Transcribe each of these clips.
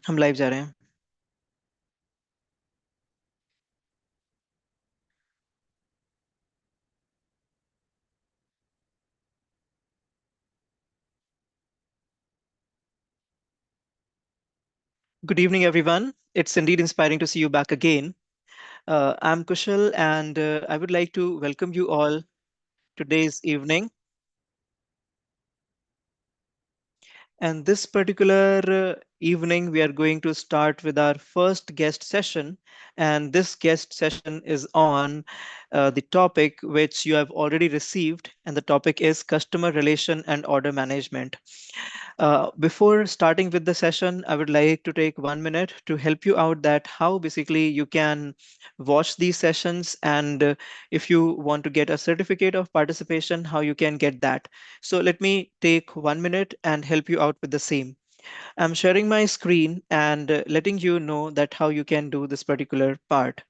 हम लाइव जा रहे हैं। Good evening, everyone. It's indeed inspiring to see you back again. I'm Kushal, and I would like to welcome you all today's evening. And this particular evening, we are going to start with our first guest session. And this guest session is on the topic which you have already received, and the topic is customer relation and order management. Before starting with the session, I would like to take 1 minute to help you out that how basically you can watch these sessions and if you want to get a certificate of participation, how you can get that. So let me take 1 minute and help you out with the same. I'm sharing my screen and letting you know that how you can do this particular part.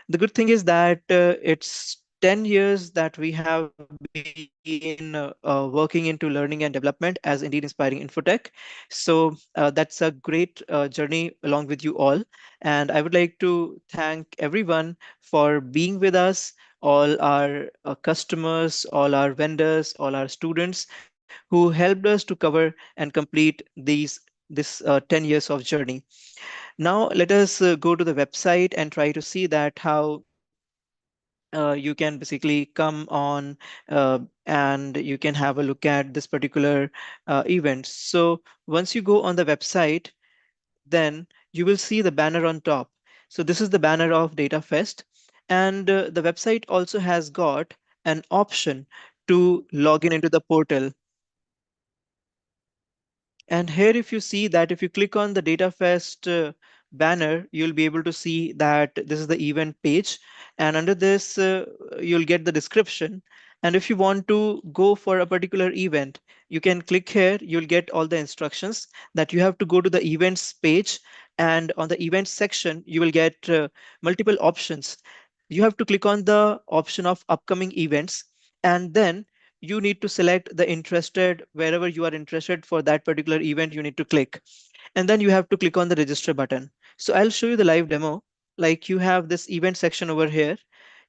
The good thing is that it's 10 years that we have been working into learning and development as Indeed Inspiring Infotech. So that's a great journey along with you all. And I would like to thank everyone for being with us, all our customers, all our vendors, all our students who helped us to cover and complete this 10 years of journey. Now let us go to the website and try to see that how you can basically come on and you can have a look at this particular event. So once you go on the website, then you will see the banner on top. So this is the banner of DataFest, and the website also has got an option to log in into the portal. And here, if you see that if you click on the DataFest banner, you'll be able to see that this is the event page. And under this, you'll get the description. And if you want to go for a particular event, you can click here. You'll get all the instructions that you have to go to the events page. And on the events section, you will get multiple options. You have to click on the option of upcoming events. And then you need to select the interested wherever you are interested for that particular event you need to click, and then you have to click on the register button. So I'll show you the live demo. Like you have this event section over here,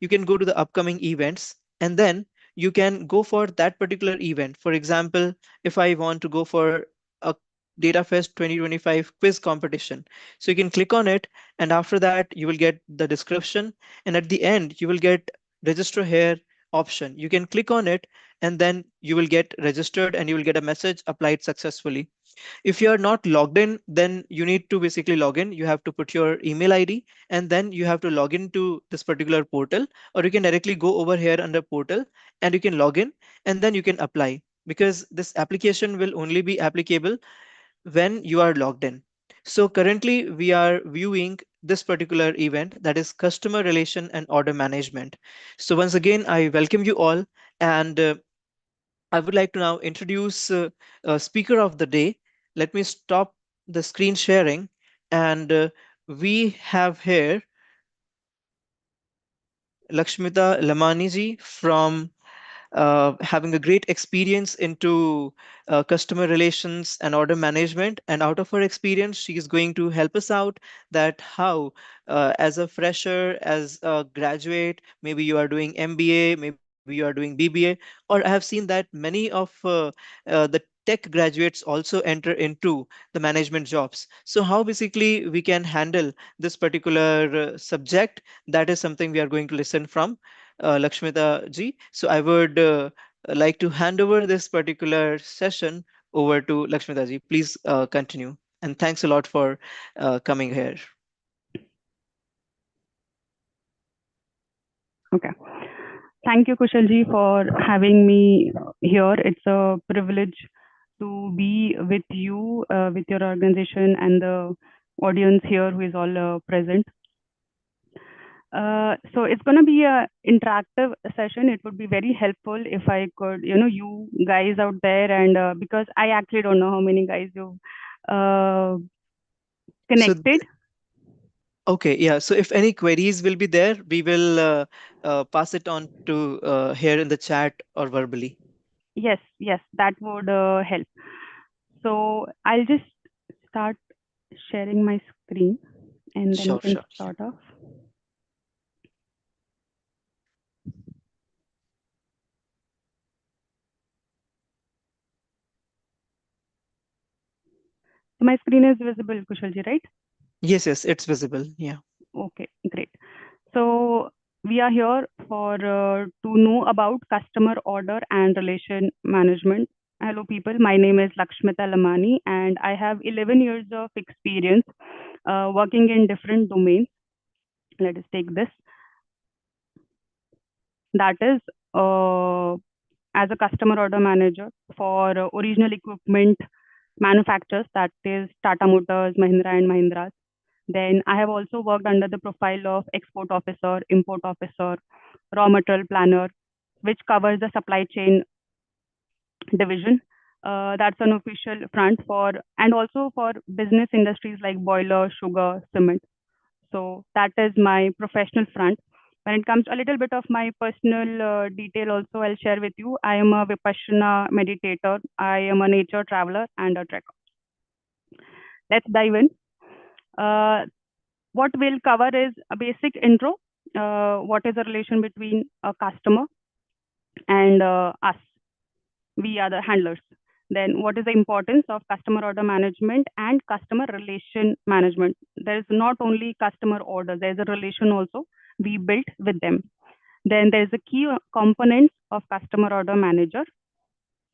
you can go to the upcoming events and then you can go for that particular event. For example, if I want to go for a DataFest 2025 quiz competition, so you can click on it, and after that you will get the description, and at the end you will get register here option. You can click on it and then you will get registered and you will get a message applied successfully. If you are not logged in, then you need to basically log in. You have to put your email ID and then you have to log into this particular portal, or you can directly go over here under portal and you can log in and then you can apply, because this application will only be applicable when you are logged in. So currently we are viewing this particular event, that is customer relation and order management. So once again, I welcome you all, and I would like to now introduce speaker of the day. Let me stop the screen sharing, and we have here Lakshmita Lamani ji from having a great experience into customer relations and order management. And out of her experience, she is going to help us out that how, as a fresher, as a graduate, maybe you are doing MBA, maybe you are doing BBA, or I have seen that many of the tech graduates also enter into the management jobs. So how basically we can handle this particular subject, that is something we are going to listen from Lakshmita ji. So I would like to hand over this particular session over to Lakshmita ji. Please continue. And thanks a lot for coming here. Okay. Thank you, Kushalji, for having me here. It's a privilege to be with you, with your organization, and the audience here who is all present. So it's going to be a interactive session. It would be very helpful if I could, you guys out there, and because I actually don't know how many guys you've uh, So, connected. okay, yeah. So if any queries will be there, we will pass it on to here in the chat or verbally. Yes, that would help. So I'll just start sharing my screen and then we Sure, can sure. start off. So my screen is visible, Kushalji, right? Yes, yes, it's visible. Yeah. Okay, great. So we are here for to know about customer order and relation management. Hello, people. My name is Lakshmita Lamani, and I have 11 years of experience working in different domains. Let us take this. That is, as a customer order manager for original equipment manufacturers, that is Tata Motors, Mahindra and Mahindra. Then I have also worked under the profile of export officer, import officer, raw material planner, which covers the supply chain division. That's an official front for, and also for business industries like boiler, sugar, cement. So that is my professional front. When it comes to a little bit of my personal detail, also I'll share with you. I am a Vipassana meditator. I am a nature traveler and a trekker. Let's dive in. Uh, what we'll cover is a basic intro. What is the relation between a customer and us? We are the handlers. Then, what is the importance of customer order management and customer relation management? There is not only customer order, there is a relation also we built with them. Then, there is a key components of customer order manager.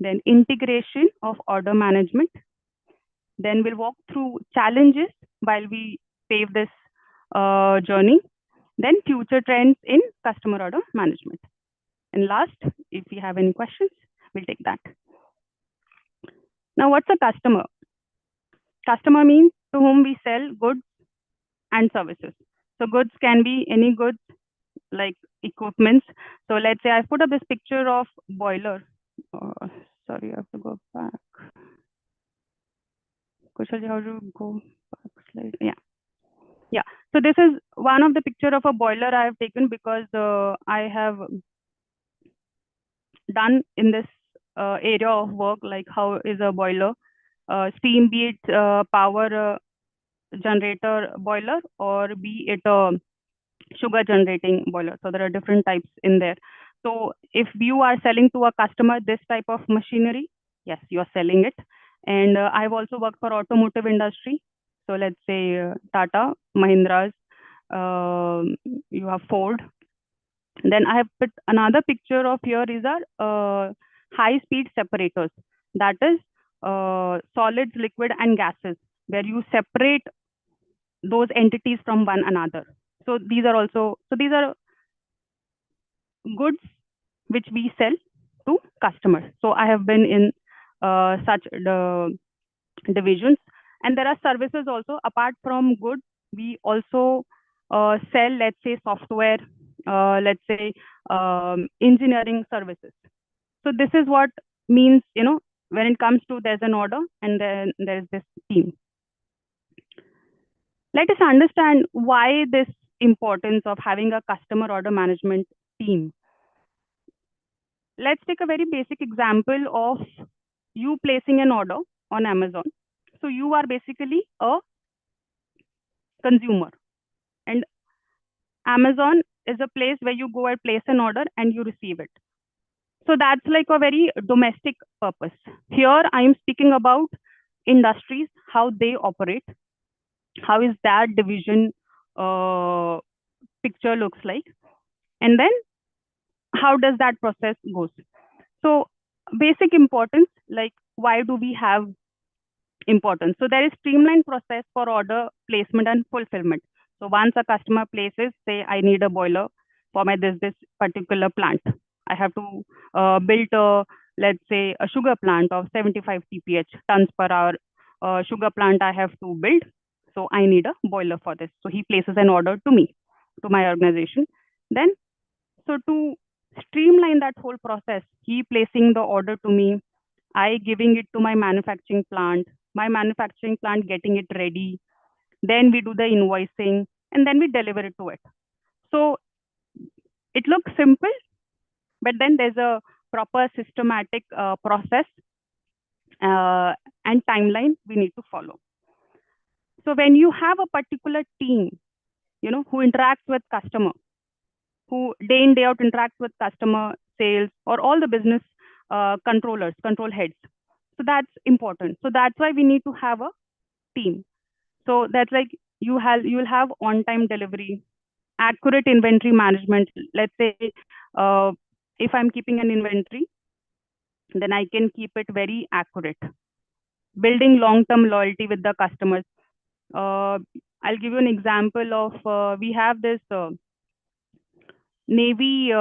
Then, integration of order management. Then, we'll walk through challenges while we pave this journey. Then, future trends in customer order management. And last, if you have any questions, we'll take that. Now, what's a customer? Customer means to whom we sell goods and services. So goods can be any goods like equipments. So let's say I put up this picture of boiler. Sorry, I have to go back. Kushal, how to go back slide? Yeah. Yeah. So this is one of the picture of a boiler I have taken because I have done in this area of work, like how is a boiler, steam, be it power generator boiler or be it a sugar generating boiler. So there are different types in there. So if you are selling to a customer this type of machinery, yes, you are selling it. And I've also worked for automotive industry. So let's say Tata, Mahindras, you have Ford. Then I have put another picture of here is our high speed separators. That is solids, liquid, and gases, where you separate those entities from one another. So these are also, so these are goods which we sell to customers. So I have been in such divisions. And there are services also. Apart from goods, we also sell, let's say, software, let's say, engineering services. So this is what means, you know, when it comes to there's an order and then there's this team. Let us understand why this importance of having a customer order management team. Let's take a very basic example of you placing an order on Amazon. So you are basically a consumer, and Amazon is a place where you go and place an order and you receive it. So that's like a very domestic purpose. Here I am speaking about industries, how they operate, how is that division picture looks like, and then how does that process goes. So basic importance, like why do we have importance? So there is streamlined process for order placement and fulfillment. So once a customer places, say I need a boiler for my this particular plant, I have to build a, let's say, a sugar plant of 75 TPH tons per hour sugar plant I have to build. So I need a boiler for this. So he places an order to me, to my organization. Then, so to streamline that whole process, he placing the order to me, I giving it to my manufacturing plant getting it ready, then we do the invoicing, and then we deliver it to it. So it looks simple, but then there's a proper systematic process and timeline we need to follow. So when you have a particular team, who interacts with customer, who day in day out interacts with customer, sales, or all the business controllers, control heads. So that's important. So that's why we need to have a team. So that's like you'll have on time delivery, accurate inventory management. Let's say uh, if I'm keeping an inventory, then I can keep it very accurate. Building long term loyalty with the customers. Uh, I'll give you an example of we have this navy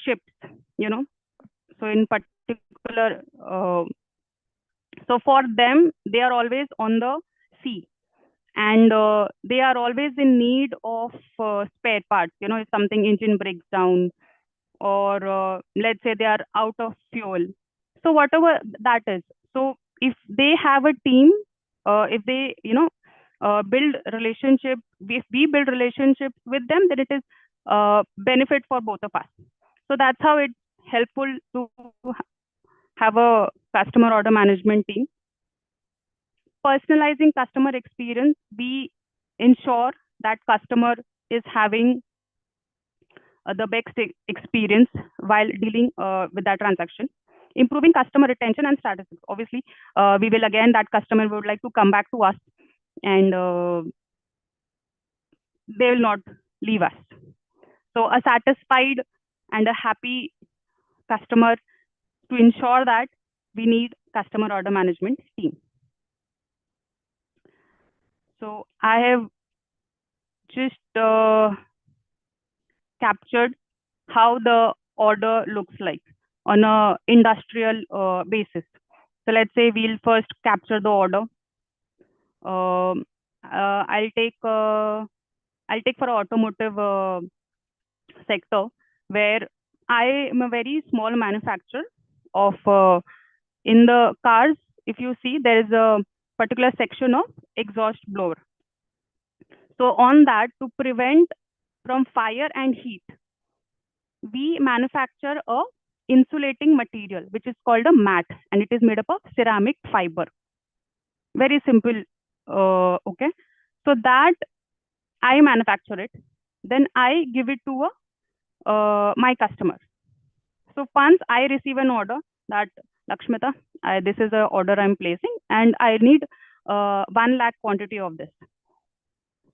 ships, you know. So in particular, so for them, they are always on the sea, and they are always in need of spare parts. If something engine breaks down, or let's say they are out of fuel. So whatever that is. So if they have a team, if they build relationship, if we build relationships with them, then it is benefit for both of us. So that's how it's helpful to have a customer order management team. Personalizing customer experience, we ensure that customer is having the best experience while dealing with that transaction. Improving customer retention and statistics. Obviously, we will again, that customer would like to come back to us, and they will not leave us. So a satisfied and a happy customer, to ensure that, we need customer order management team. So I have just captured how the order looks like on a industrial basis. So let's say we'll first capture the order. Um, uh, I'll take uh, I'll take for automotive sector, where I am a very small manufacturer of in the cars. If you see, there is a particular section of exhaust blower. So on that, to prevent from fire and heat, we manufacture a insulating material which is called a mat, and it is made up of ceramic fiber. Very simple. Okay. So that I manufacture it, then I give it to my customer. So once I receive an order that, Lakshmita, this is the order I'm placing, and I need 1 lakh quantity of this.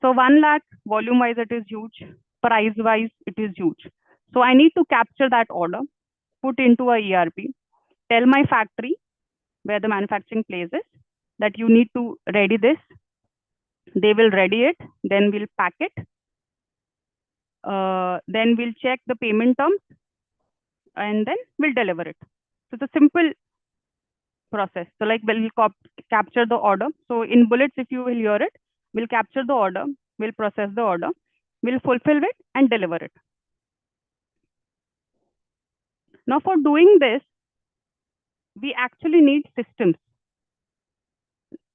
So 1 lakh, volume wise it is huge, price wise it is huge. So I need to capture that order, put into a ERP, tell my factory where the manufacturing place is that you need to ready this. They will ready it, then we'll pack it, then we'll check the payment terms, and then we'll deliver it. So it's a simple process. So like we'll capture the order. So in bullets, if you will hear it, we'll capture the order, we'll process the order, we'll fulfill it and deliver it. Now for doing this, we actually need systems,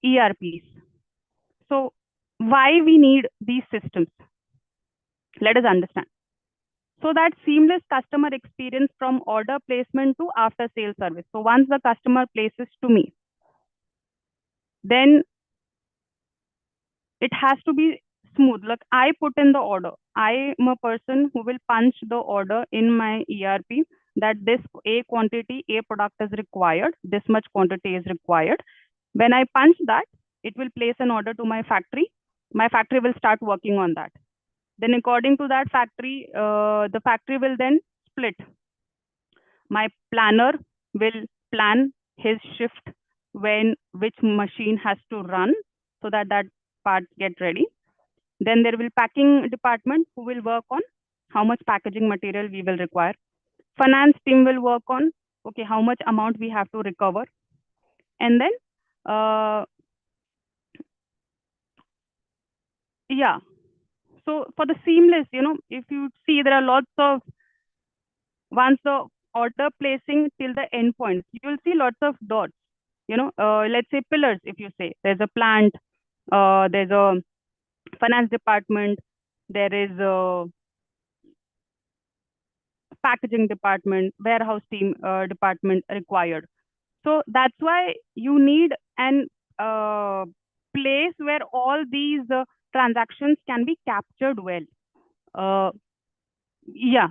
ERPs. So why we need these systems? Let us understand. So that seamless customer experience from order placement to after sales service. So once the customer places to me, then it has to be smooth. Like I put in the order. I am a person who will punch the order in my ERP that this A quantity, A product is required, this much quantity is required. When I punch that, it will place an order to my factory. My factory will start working on that. Then according to that factory, the factory will then split. My planner will plan his shift, when which machine has to run, so that that part get ready. Then there will packing department who will work on how much packaging material we will require. Finance team will work on, okay, how much amount we have to recover. And then uh, yeah, so for the seamless, if you see, there are lots of, once the order placing till the end point, you will see lots of dots. Let's say pillars. If you say there's a plant, there's a finance department, there is a packaging department, warehouse team department required. So that's why you need an place where all these transactions can be captured well. Yeah,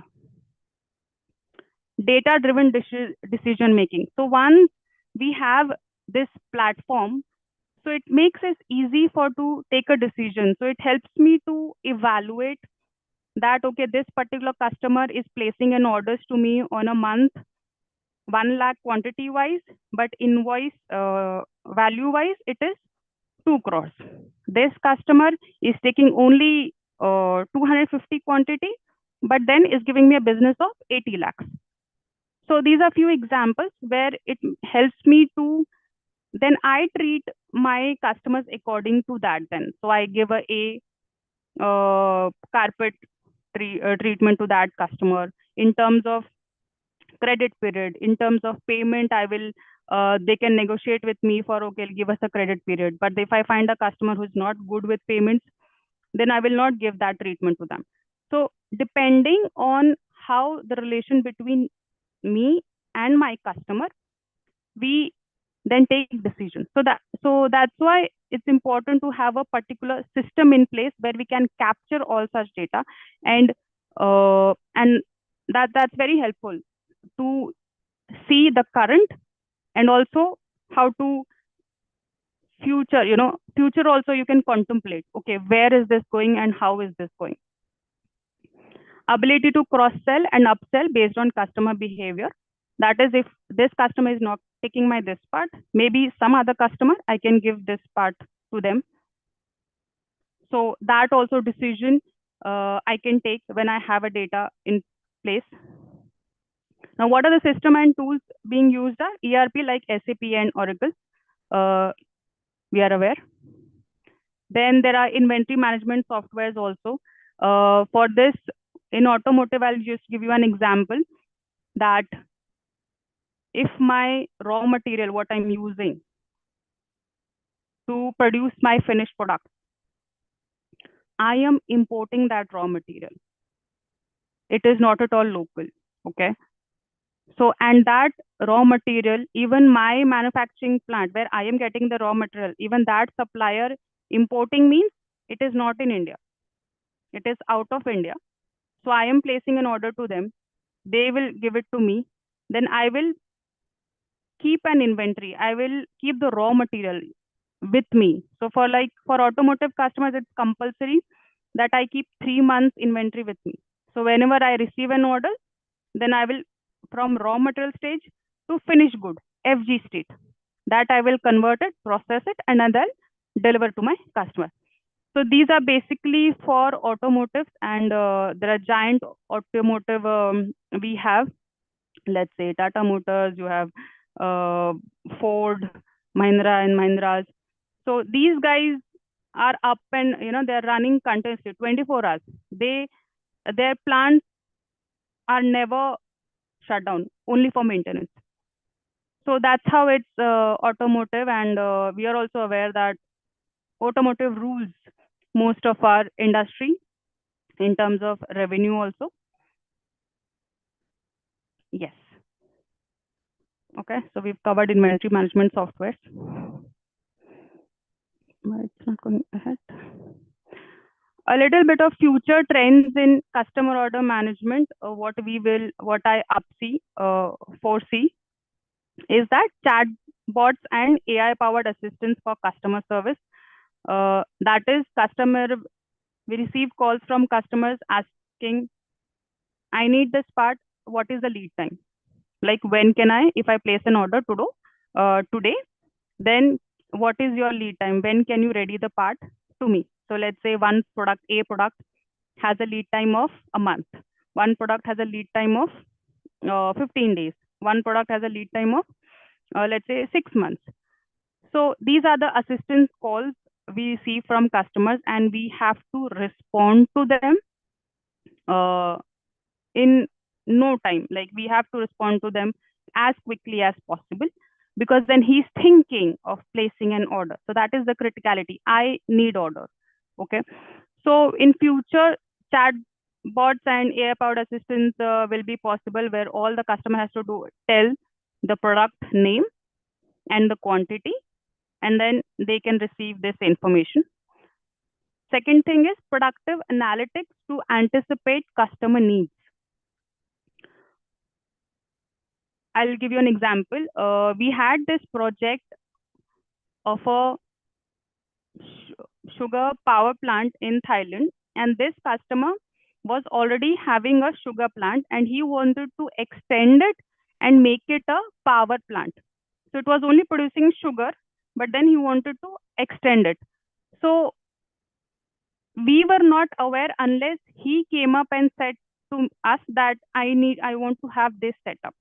data driven decision making. So once we have this platform, so it makes it easy for to take a decision. So it helps me to evaluate that, okay, this particular customer is placing an orders to me on a month 1 lakh quantity wise, but invoice value wise it is 2 crores. This customer is taking only 250 quantity, but then is giving me a business of 80 lakhs. So these are few examples where it helps me to, then I treat my customers according to that. Then so I give a carpet treatment to that customer in terms of credit period. In terms of payment, I will they can negotiate with me for, okay, give us a credit period. But if I find a customer who's not good with payments, then I will not give that treatment to them. So depending on how the relation between me and my customer, we then take decisions. So that's why it's important to have a particular system in place where we can capture all such data, and that's very helpful to see the current, and also how to future also you can contemplate, okay, where is this going and how is this going. Ability to cross sell and upsell based on customer behavior. That is, if this customer is not taking my this part, maybe some other customer I can give this part to them. So that also decision I can take when I have a data in place. Now, what are the system and tools being used? Are ERP like SAP and Oracle. We are aware. Then there are inventory management softwares also. For this, in automotive, I'll just give you an example that if my raw material, what I'm using to produce my finished product, I am importing that raw material. It is not at all local. Okay. So, and that raw material, even my manufacturing plant where I am getting the raw material, even that supplier importing means it is not in India. It is out of India. So I am placing an order to them. They will give it to me. Then I will keep an inventory. I will keep the raw material with me. So for automotive customers, it's compulsory that I keep 3 months inventory with me. So whenever I receive an order, then I will, from raw material stage to finished good, FG state, that I will convert it, process it, and then deliver to my customer. So these are basically for automotive, and there are giant automotive we have, let's say Tata Motors, you have Ford, Mahindra and Mahindras. So these guys are up and they're running continuously 24 hours. Their plants are never shut down, only for maintenance. So that's how it's automotive, and we are also aware that automotive rules most of our industry in terms of revenue also. Yes. Okay, so we've covered inventory management software. It's not going ahead. A little bit of future trends in customer order management. What I foresee is that chatbots and AI powered assistants for customer service. That is, we receive calls from customers asking, I need this part, what is the lead time? Like, when can if I place an order today, then what is your lead time? When can you ready the part to me? So let's say A product has a lead time of a month. One product has a lead time of 15 days. One product has a lead time of, let's say, 6 months. So these are the assistance calls we see from customers, and we have to respond to them in no time. Like, we have to respond to them as quickly as possible, because then he's thinking of placing an order. So that is the criticality. I need order. Okay. So in future, chat bots and AI powered assistants will be possible, where all the customer has to tell the product name and the quantity, and then they can receive this information. Second thing is productive analytics to anticipate customer needs. I'll give you an example. We had this project of a sugar power plant in Thailand, and this customer was already having a sugar plant and he wanted to extend it and make it a power plant. So it was only producing sugar, but then he wanted to extend it. So we were not aware unless he came up and said to us that I want to have this setup.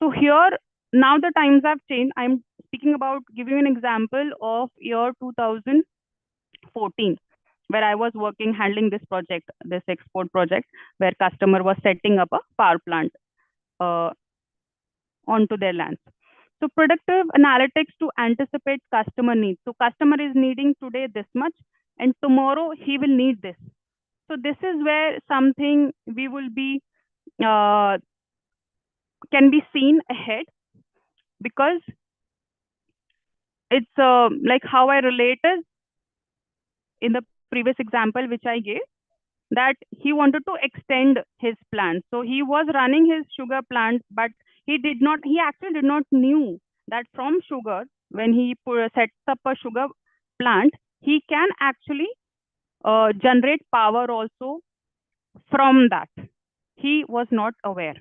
So here, now the times have changed. I'm speaking about giving you an example of year 2014, where I was working handling this project, this export project, where customer was setting up a power plant uh, onto their lands. So predictive analytics to anticipate customer needs. So customer is needing today this much, and tomorrow he will need this. So this is where something we will be uh, can be seen ahead, because it's like how I related in the previous example which I gave, that he wanted to extend his plant. So he was running his sugar plant, but he actually did not knew that from sugar, when he sets up a sugar plant, he can actually generate power also from that. He was not aware.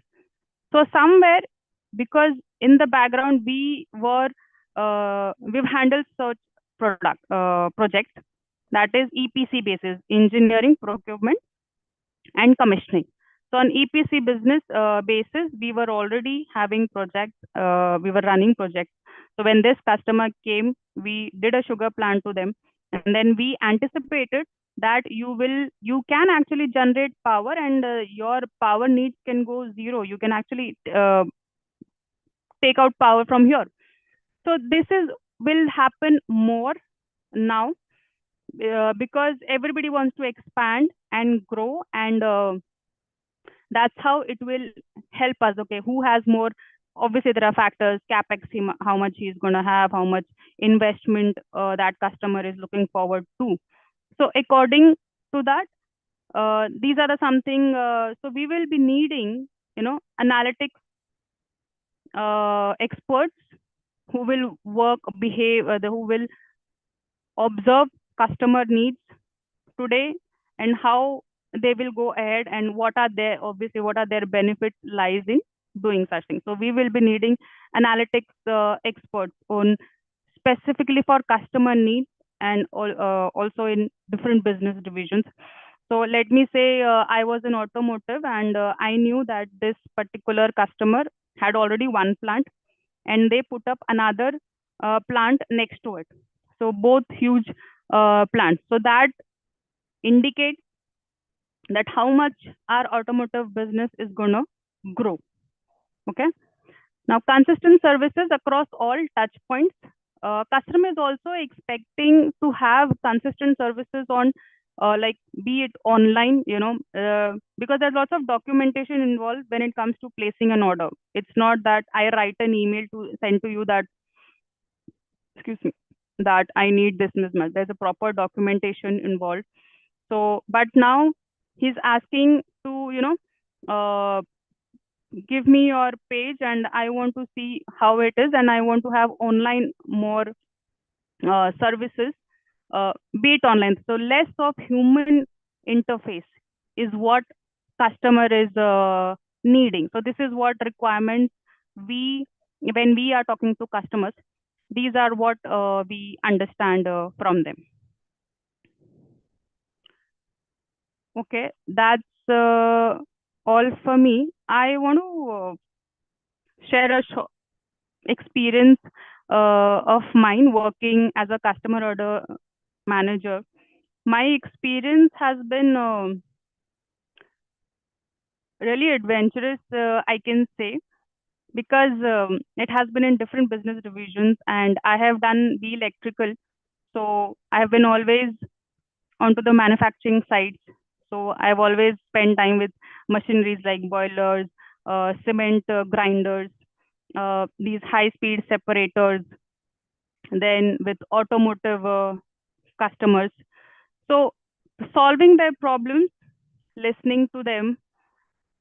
So somewhere, because in the background we've handled such project, that is EPC basis, engineering, procurement, and commissioning. So on EPC business basis, we were already having projects, we were running projects. So when this customer came, we did a sugar plant to them, and then we anticipated that you can actually generate power, and your power needs can go zero. You can actually take out power from here. So this is will happen more now, because everybody wants to expand and grow, and that's how it will help us. Okay, who has more? Obviously there are factors, capex, how much he's going to have, how much investment that customer is looking forward to. So according to that, these are the something, so we will be needing, analytics experts who will work, behave, who will observe customer needs today, and how they will go ahead, and what are their, obviously what are their benefits lies in doing such things. So we will be needing analytics experts on specifically for customer needs, and also in different business divisions. So let me say I was in automotive, and I knew that this particular customer had already one plant, and they put up another plant next to it. So both huge plants. So that indicates that how much our automotive business is going to grow. Okay. Now, consistent services across all touch points. Customer is also expecting to have consistent services on, like, be it online, because there's lots of documentation involved when it comes to placing an order. It's not that I write an email to send to you that, excuse me, that I need this mismatch. There's a proper documentation involved. So, but now he's asking to, give me your page, and I want to see how it is, and I want to have online more services, be it online. So less of human interface is what customer is needing. So this is what requirements we, when we are talking to customers, these are what we understand from them. Okay, that's all for me. I want to share a experience of mine working as a customer order manager. My experience has been really adventurous, I can say, because it has been in different business divisions, and I have done the electrical. So I have been always onto the manufacturing sites. So I've always spent time with machineries like boilers, cement grinders, these high speed separators, then with automotive customers. So solving their problems, listening to them.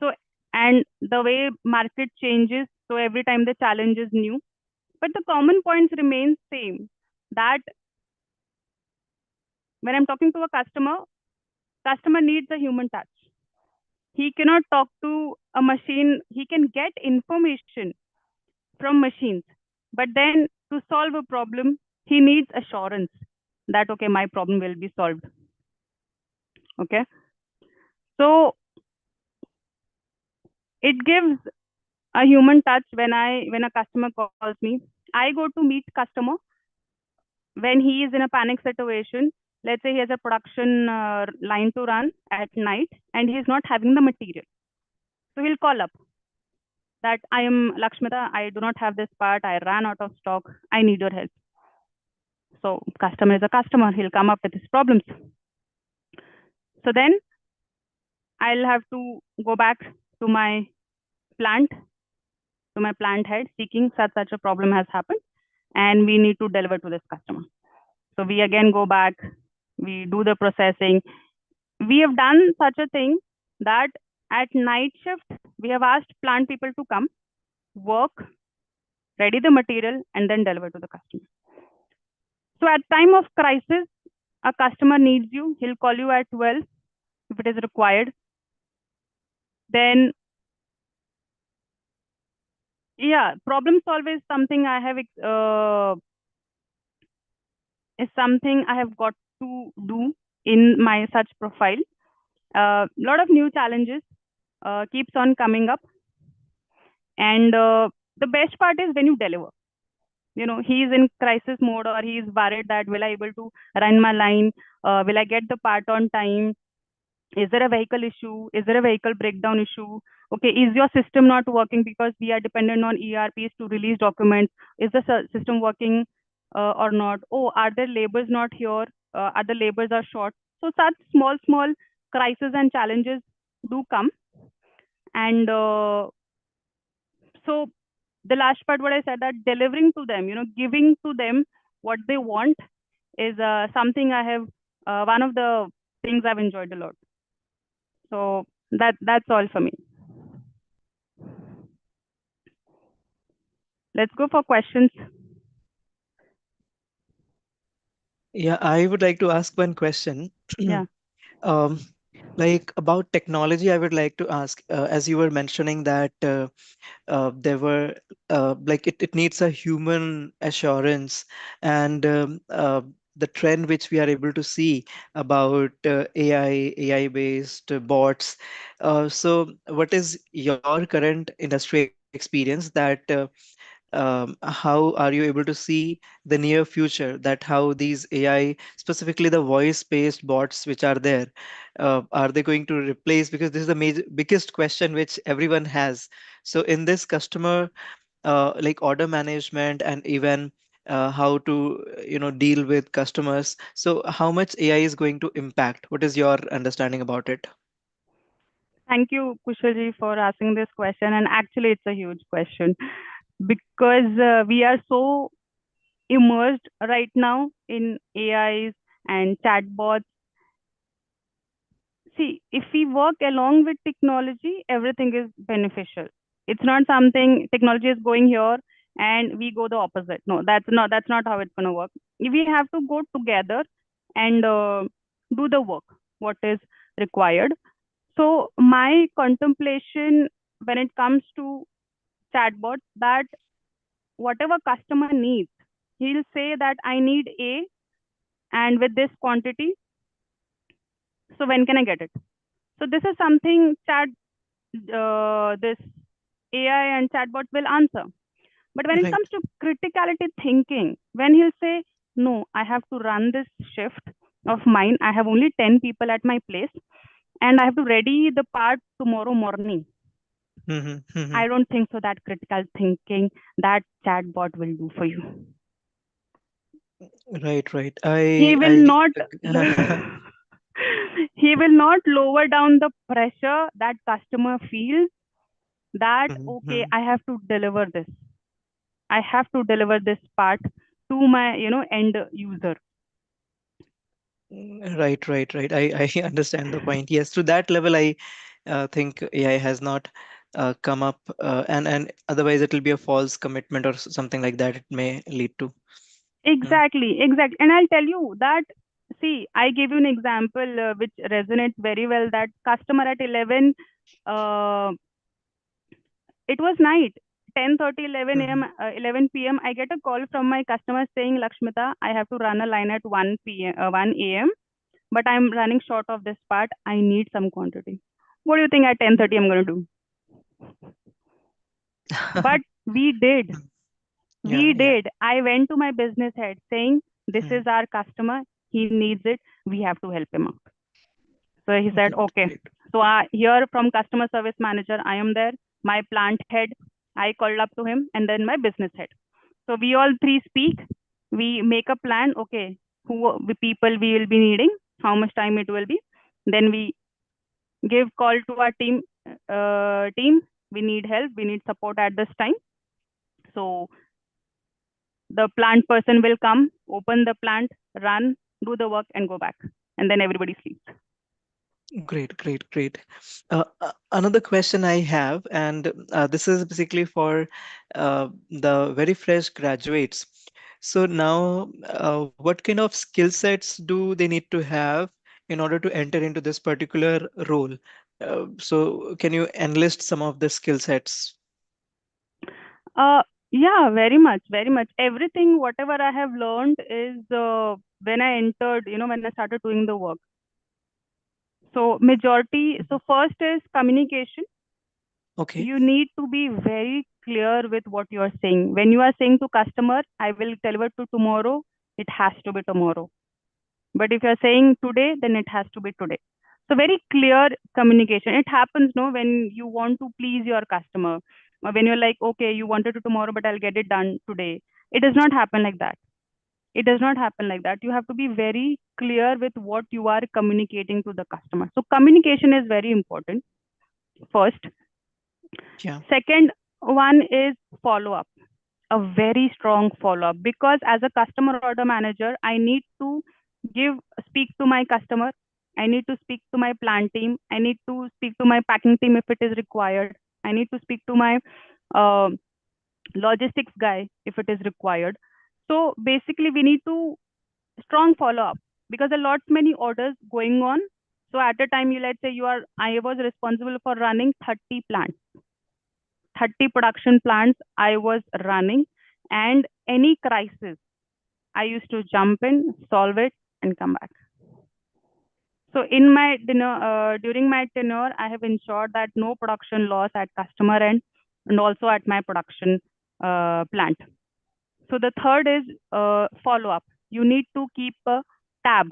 So, and the way market changes, so every time the challenge is new, but the common points remain same. That when I'm talking to a customer needs a human touch. He cannot talk to a machine. He can get information from machines, but then to solve a problem, he needs assurance that okay, my problem will be solved. Okay, so it gives a human touch when a customer calls me. I go to meet customer when he is in a panic situation. Let's say he has a production line to run at night and he is not having the material, so he'll call up that I am Lakshmita, I do not have this part, I ran out of stock, I need your help. So customer is a customer, he'll come up with his problems. So then I'll have to go back to my plant, to my plant head, seeking such a problem has happened, and we need to deliver to this customer. So we again go back, we do the processing. We have done such a thing that at night shift, we have asked plant people to come, work, ready the material, and then deliver to the customer. So at time of crisis, a customer needs you, he'll call you at 12 if it is required. Then, yeah, problem solve is something I have got to do in my such profile. Lot of new challenges keeps on coming up, and the best part is when you deliver. You know, he is in crisis mode or he is worried that will I able to run my line? Will I get the part on time? Is there a vehicle issue? Is there a vehicle breakdown issue? Okay, is your system not working because we are dependent on ERPs to release documents? Is the system working or not? Oh, are there labors not here? Are the labors are short? So such small crises and challenges do come. And so the last part, what I said, that delivering to them, you know, giving to them what they want is something I have, one of the things I've enjoyed a lot. So that's all for me. Let's go for questions. Yeah, I would like to ask one question. Yeah. Um, like about technology, I would like to ask, as you were mentioning that there were like it needs a human assurance, and the trend which we are able to see about AI based bots. So what is your current industry experience that how are you able to see the near future, that how these AI, specifically the voice-based bots which are there, are they going to replace? Because this is the biggest question which everyone has. So in this customer, like order management and even how to, deal with customers. So how much AI is going to impact? What is your understanding about it? Thank you, Kushalji, for asking this question. And actually, it's a huge question because we are so immersed right now in AIs and chatbots. See, if we work along with technology, everything is beneficial. It's not something technology is going here and we go the opposite. No, that's not how it's gonna work. We have to go together and do the work what is required. So my contemplation when it comes to chatbots, that whatever customer needs, he'll say that I need A and with this quantity. So when can I get it? So this is something this AI and chatbot will answer. But when it Right. comes to criticality thinking, when he'll say, no, I have to run this shift of mine. I have only 10 people at my place and I have to ready the part tomorrow morning. I don't think so that critical thinking that chatbot will do for you. Right, right. He will I not he will not lower down the pressure that customer feels that okay, Mhm. I have to deliver this. I have to deliver this part to my, end user. Right, right, right. I understand the point. Yes, to that level, I think AI has not come up, and otherwise it will be a false commitment or something like that. It may lead to. Mm. Exactly, exactly. And I'll tell you that, see, I gave you an example which resonates very well, that customer at 11, uh, it was night, 10:30, 11 a.m., Mhm. 11 p.m. I get a call from my customer saying, Lakshmita, I have to run a line at 1 p.m., 1 a.m., but I'm running short of this part. I need some quantity. What do you think at 10:30 I'm going to do? But we did. Mm. Yeah, We yeah. did. I went to my business head saying, this Mm. is our customer. He needs it. We have to help him out. So he said, Great, okay. great. So here from customer service manager, I am there. My plant head, I called up to him, and then my business head. So we all three speak. We make a plan. Okay, who the people we will be needing, how much time it will be. Then we give call to our team. Team, we need help. We need support at this time. So the plant person will come, open the plant, run, do the work, and go back. And then everybody sleeps. Great, great, great. Another question I have, and this is basically for the very fresh graduates. So now, what kind of skill sets do they need to have in order to enter into this particular role? So can you enlist some of the skill sets? Uh, yeah, very much, very much. Everything, whatever I have learned is when I entered, when I started doing the work. So majority, Mhm. so first is communication. Okay. You need to be very clear with what you are saying. When you are saying to customer, I will deliver to tomorrow, it has to be tomorrow. But if you're saying today, then it has to be today. So very clear communication. It happens, no, when you want to please your customer, or when you're like, okay, you wanted to tomorrow, but I'll get it done today. It does not happen like that. It does not happen like that. You have to be very clear with what you are communicating to the customer. So communication is very important. First. Yeah. Second one is follow up, a very strong follow up, because as a customer order manager, I need to give speak to my customer. I need to speak to my plant team. I need to speak to my packing team if it is required. I need to speak to my uh, logistics guy if it is required. So basically, we need to strong follow up, because a lot many orders going on. So at a time, you let's say you are, I was responsible for running 30 plants, 30 production plants I was running, and any crisis, I used to jump in, solve it, and come back. So during my tenure, I have ensured that no production loss at customer end and also at my production plant. So the third is follow up. You need to keep a tab.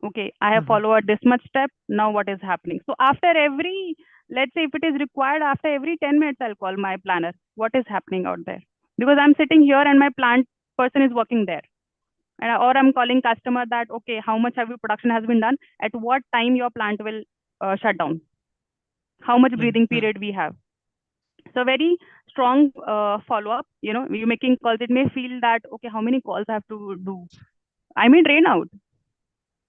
Okay, I have Mhm. followed this much step. Now what is happening? So after every, let's say if it is required, after every 10 minutes, I'll call my planner. What is happening out there? Because I'm sitting here and my plant person is working there. Or I'm calling customer that, okay, how much have your production has been done? At what time your plant will shut down? How much breathing Mhm. period we have? So very strong follow up. You making calls. It may feel that, okay, how many calls I have to do? I may drain out,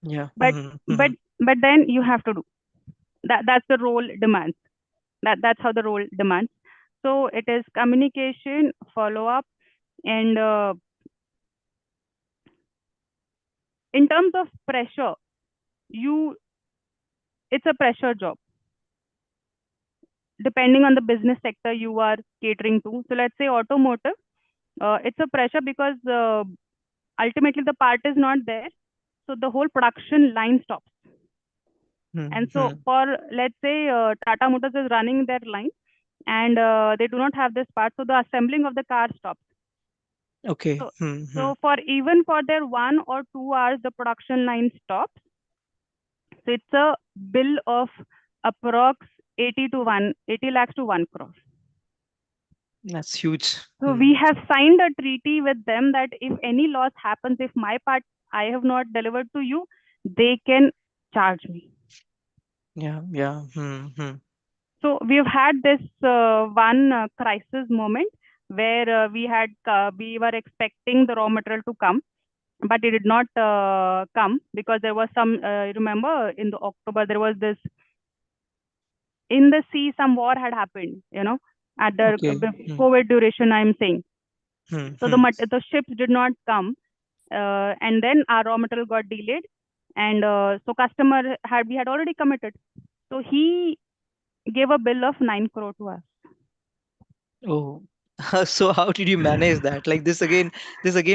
Yeah. but Mhm. but Mhm. but then you have to do that. That's the role demands. That's how the role demands. So it is communication, follow up, and in terms of pressure, you it's a pressure job depending on the business sector you are catering to. So let's say automotive, it's a pressure because ultimately the part is not there, so the whole production line stops. And so Mhm. for, let's say, Tata Motors is running their line, and they do not have this part, so the assembling of the car stops. Okay. So, Mhm. so for even for their 1 or 2 hours, the production line stops. So it's a bill of approx 80 lakhs to 1 crore. That's huge. So we Mm. have signed a treaty with them that if any loss happens, if my part I have not delivered to you, they can charge me. Yeah. Yeah. Mhm. So we've had this one crisis moment. where we were expecting the raw material to come, but it did not come because there was some, remember in the October, there was this, in the sea, some war had happened, at the Okay. Hmm. COVID duration, I'm saying. Hmm. So Hmm. the ships did not come, and then our raw material got delayed. And so we had already committed. So he gave a bill of 9 crore to us. Oh, so how did you manage that? Like this again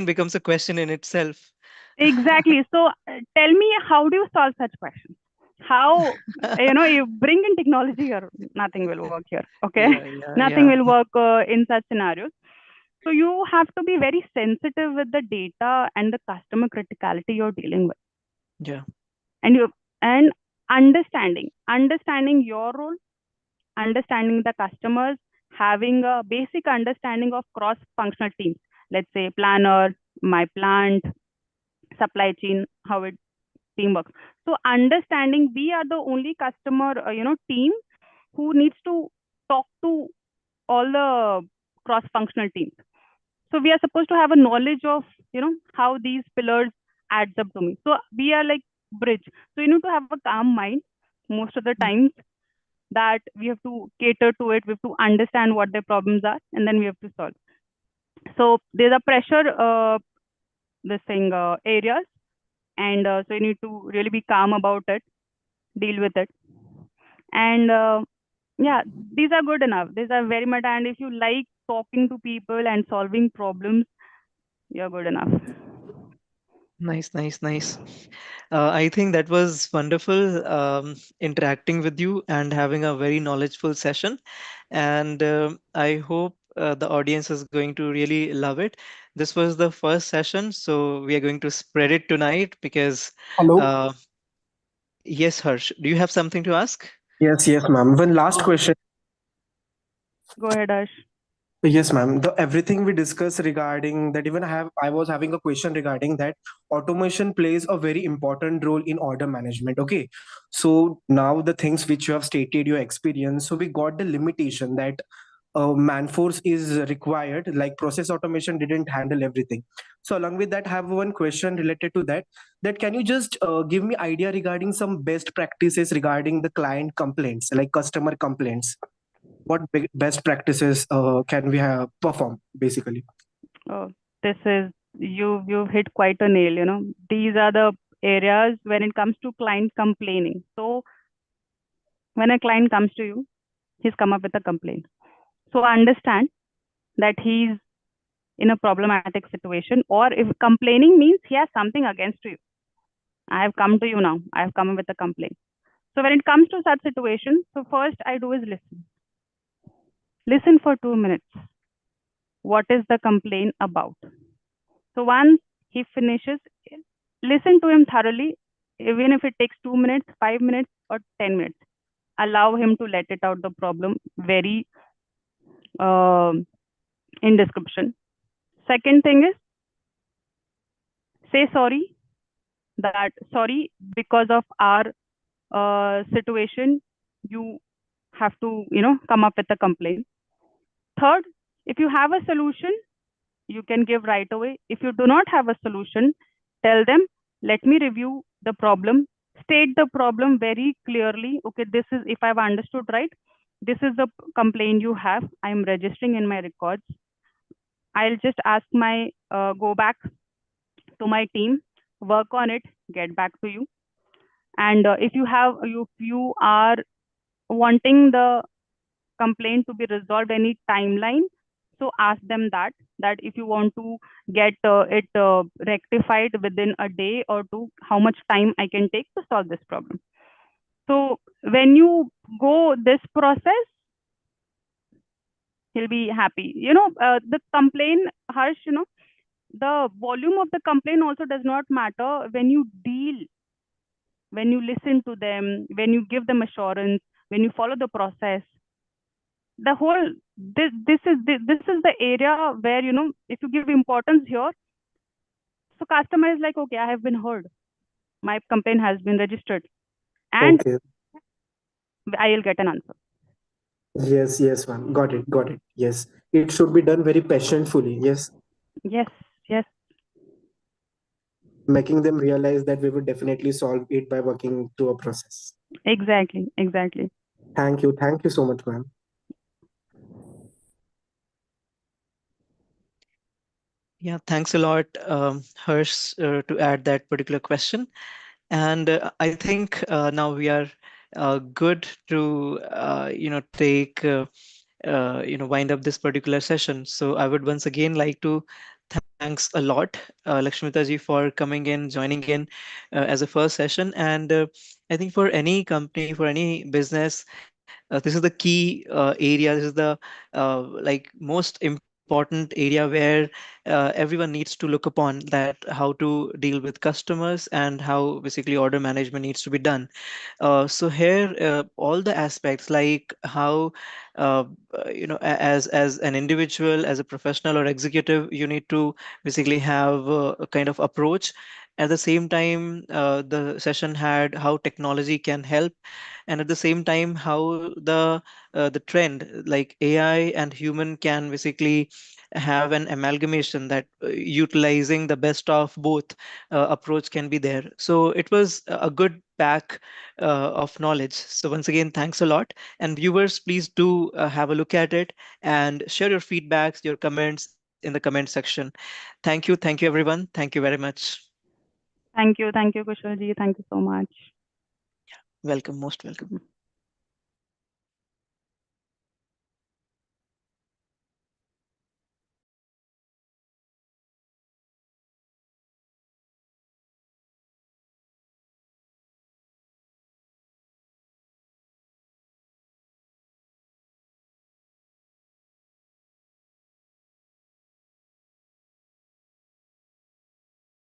becomes a question in itself. Exactly. So tell me, how do you solve such questions? How, you bring in technology here, nothing will work here. Okay. Yeah, yeah, Nothing yeah. will work in such scenarios. So you have to be very sensitive with the data and the customer criticality you're dealing with. Yeah. And and understanding your role, understanding the customers, having a basic understanding of cross functional teams, let's say planner, my plant, supply chain, how it team works. So understanding, we are the only customer team who needs to talk to all the cross functional teams. So we are supposed to have a knowledge of how these pillars adds up to me. So we are like bridge. So you need to have a calm mind most of the Mm. times, that we have to cater to it. We have to understand what their problems are, and then we have to solve. So there's a pressure, this thing areas, and so you need to really be calm about it, deal with it, and yeah, these are good enough. These are very much. And if you like talking to people and solving problems, you're good enough. Nice, nice, nice. I think that was wonderful interacting with you and having a very knowledgeful session. And I hope the audience is going to really love it. This was the first session, so we are going to spread it tonight because, Hello. uh, yes, Harsh, do you have something to ask? Yes, yes, ma'am. One last question. Go ahead, Ash. Yes, ma'am. The everything we discussed regarding that, even I was having a question regarding that automation plays a very important role in order management. Okay. So now the things which you have stated, your experience. So we got the limitation that man force is required, like process automation didn't handle everything. So along with that, I have one question related to that, that can you just give me idea regarding some best practices regarding the client complaints, like customer complaints? What best practices can we have perform basically? Oh, this is, you've hit quite a nail. These are the areas when it comes to client complaining. So when a client comes to you, he's come up with a complaint. So understand that he's in a problematic situation, or if complaining means he has something against you. I have come to you now. I have come with a complaint. So when it comes to such situations, so first I do is listen. Listen for 2 minutes. What is the complaint about? So once he finishes, listen to him thoroughly, even if it takes 2 minutes, 5 minutes, or 10 minutes. Allow him to let it out the problem very uh, in description. Second thing is, say sorry, that sorry, because of our situation, you have to come up with a complaint. Third, if you have a solution, you can give right away. If you do not have a solution, tell them, let me review the problem. State the problem very clearly. Okay, this is, if I've understood right, this is the complaint you have. I'm registering in my records. I'll just ask my, go back to my team, work on it, get back to you. And if you are wanting the complaint to be resolved, any timeline, so ask them that if you want to get it rectified within a day or two, how much time I can take to solve this problem. So when you go this process, he'll be happy. The complaint, Harsh, the volume of the complaint also does not matter. When you deal, when you listen to them, when you give them assurance, when you follow the process, the whole, this is the area where, if you give importance here, so customer is like, okay, I have been heard, my complaint has been registered, and Okay. I'll get an answer. Yes, yes, ma'am. Got it, got it. Yes. It should be done very patientfully. Yes. Yes, yes, Making them realize that we will definitely solve it by working through a process. exactly, exactly. Thank you. Thank you so much, ma'am. Yeah, thanks a lot, Harsh, to add that particular question. And I think now we are good to take wind up this particular session. So I would once again like to thanks a lot, Lakshmita ji, for coming in, joining in as a first session. And I think for any company, for any business, this is the key area. This is the most important area where everyone needs to look upon, that how to deal with customers and how basically order management needs to be done. So here, all the aspects, like how as an individual, as a professional or executive, you need to basically have a kind of approach. At the same time, the session had how technology can help, and at the same time how the trend like AI and human can basically have an amalgamation, that utilizing the best of both approach can be there. So it was a good pack of knowledge. So once again, thanks a lot. And viewers, please do have a look at it and share your feedbacks, your comments in the comment section. Thank you everyone. Thank you very much. Thank you, Kushal ji. Thank you so much. Welcome, most welcome.